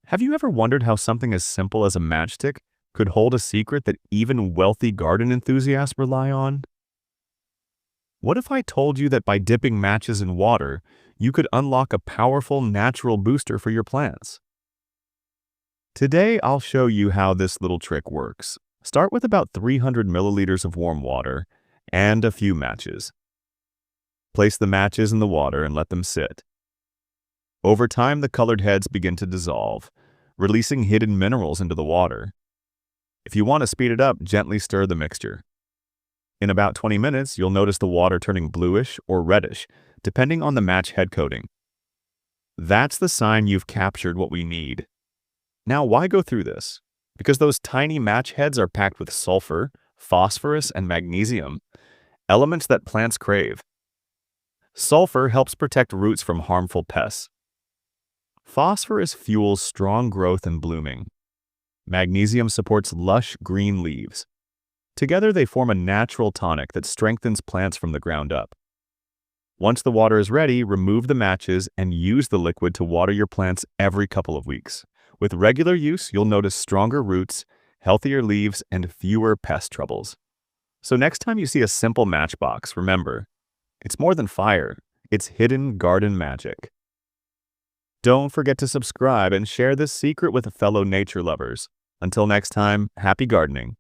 Have you ever wondered how something as simple as a matchstick could hold a secret that even wealthy garden enthusiasts rely on? What if I told you that by dipping matches in water, you could unlock a powerful natural booster for your plants? Today, I'll show you how this little trick works. Start with about 300 milliliters of warm water and a few matches. Place the matches in the water and let them sit. Over time, the colored heads begin to dissolve, releasing hidden minerals into the water. If you want to speed it up, gently stir the mixture. In about 20 minutes, you'll notice the water turning bluish or reddish, depending on the match head coating. That's the sign you've captured what we need. Now, why go through this? Because those tiny match heads are packed with sulfur, phosphorus, and magnesium, elements that plants crave. Sulfur helps protect roots from harmful pests. Phosphorus fuels strong growth and blooming. Magnesium supports lush green leaves. Together, they form a natural tonic that strengthens plants from the ground up. Once the water is ready, remove the matches and use the liquid to water your plants every couple of weeks. With regular use, you'll notice stronger roots, healthier leaves, and fewer pest troubles. So next time you see a simple matchbox, remember, it's more than fire, it's hidden garden magic. Don't forget to subscribe and share this secret with fellow nature lovers. Until next time, happy gardening.